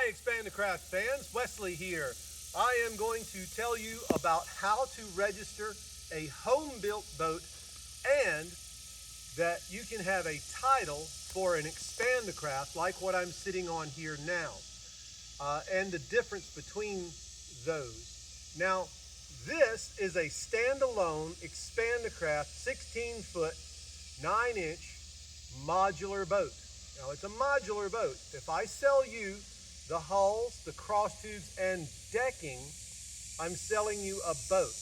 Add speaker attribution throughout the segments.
Speaker 1: Hi, Expand the Craft fans, Wesley here. I am going to tell you about how to register a home-built boat and that you can have a title for an Expand the Craft like what I'm sitting on here now, and the difference between those. Now, this is a standalone Expand the Craft 16-foot, 9-inch modular boat. Now, it's a modular boat. If I sell you the hulls, the cross tubes, and decking, I'm selling you a boat.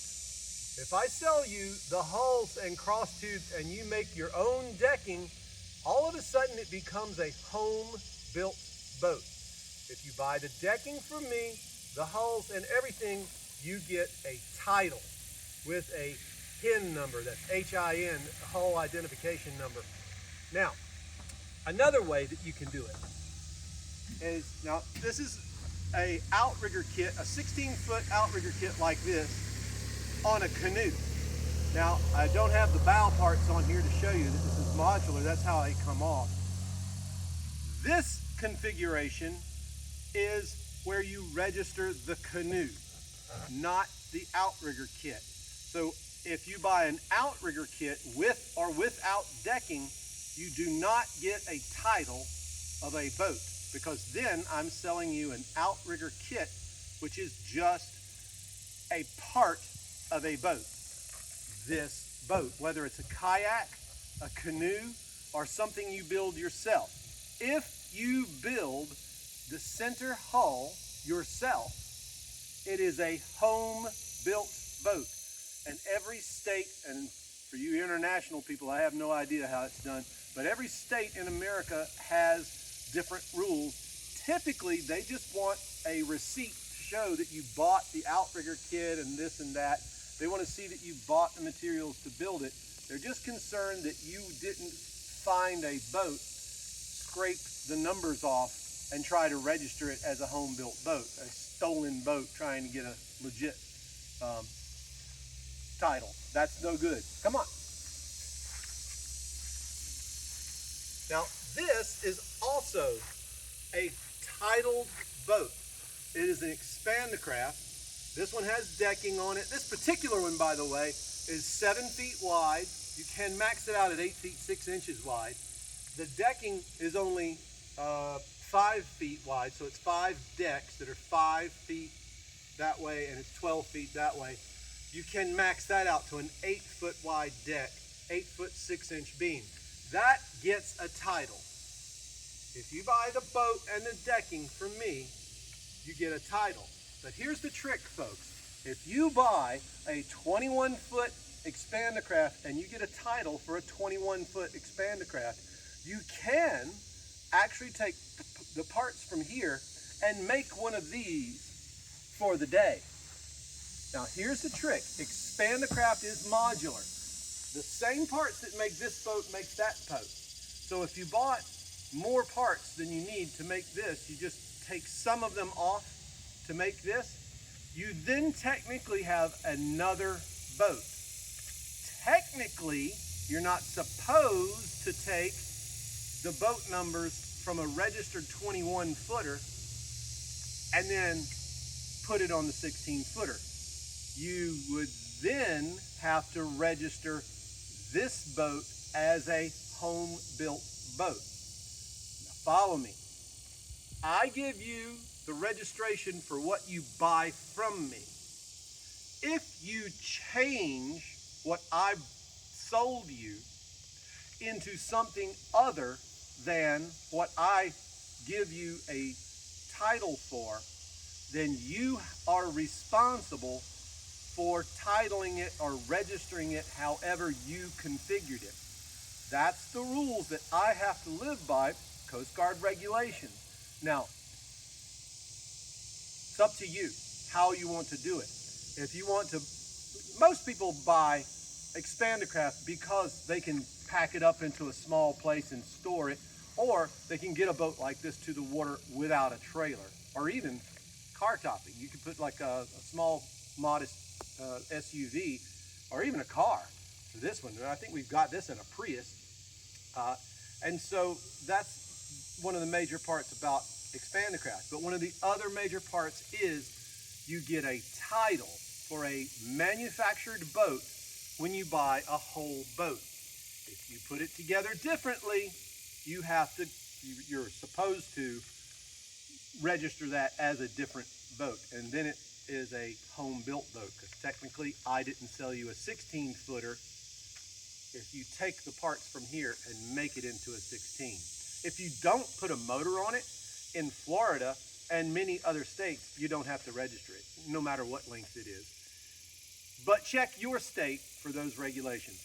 Speaker 1: If I sell you the hulls and cross tubes and you make your own decking, all of a sudden it becomes a home-built boat. If you buy the decking from me, the hulls and everything, you get a title with a HIN number, that's H-I-N, hull identification number. Now, another way that you can do it is, now this is a Outrigger kit, a 16-foot Outrigger kit like this on a canoe. Now, I don't have the bow parts on here to show you that this is modular. That's how they come off. This configuration is where you register the canoe, not the Outrigger kit. So if you buy an Outrigger kit with or without decking, you do not get a title of a boat, because then I'm selling you an Outrigger kit, which is just a part of a boat. This boat, whether it's a kayak, a canoe, or something you build yourself. If you build the center hull yourself, it is a home-built boat. And every state, and for you international people, I have no idea how it's done, but every state in America has different rules. Typically, they just want a receipt to show that you bought the Outrigger kit and this and that. They want to see that you bought the materials to build it. They're just concerned that you didn't find a boat, scrape the numbers off, and try to register it as a home-built boat, a stolen boat trying to get a legit title. That's no good. Come on. Now, this is also a titled boat. It is an Expand the Craft. This one has decking on it. This particular one, by the way, is 7 feet wide. You can max it out at 8 feet 6 inches wide. The decking is only 5 feet wide, so it's 5 decks that are 5 feet that way, and it's 12 feet that way. You can max that out to an 8-foot wide deck, 8-foot 6-inch beam. That gets a title. If you buy the boat and the decking from me, you get a title. But here's the trick, folks. If you buy a 21-foot Expand the Craft and you get a title for a 21-foot Expand the Craft, you can actually take the parts from here and make one of these for the day. Now, here's the trick. Expand the Craft is modular. The same parts that make this boat makes that boat. So if you bought more parts than you need to make this, you just take some of them off to make this, you then technically have another boat. Technically, you're not supposed to take the boat numbers from a registered 21-footer and then put it on the 16-footer. You would then have to register this boat as a home-built boat. Now follow me. I give you the registration for what you buy from me. If you change what I've sold you into something other than what I give you a title for, then you are responsible for titling it or registering it however you configured it. That's the rules that I have to live by, Coast Guard regulations. Now, it's up to you how you want to do it. If you want to, most people buy Expand the Craft because they can pack it up into a small place and store it, or they can get a boat like this to the water without a trailer, or even car topping. You could put like a small, modest SUV, or even a car to this one. I think we've got this in a Prius. And so that's one of the major parts about expand the craft. But one of the other major parts is you get a title for a manufactured boat when you buy a whole boat. If you put it together differently, you're supposed to register that as a different boat, and then it is a home-built boat, because technically I didn't sell you a 16-footer if you take the parts from here and make it into a 16. If you don't put a motor on it, in Florida and many other states, you don't have to register it, no matter what length it is. But check your state for those regulations.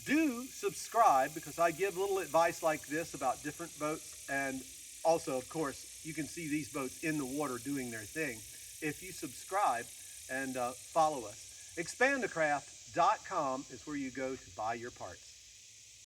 Speaker 1: Do subscribe, because I give little advice like this about different boats, and also, of course, you can see these boats in the water doing their thing if you subscribe and follow us. Expandthecraft.com is where you go to buy your parts.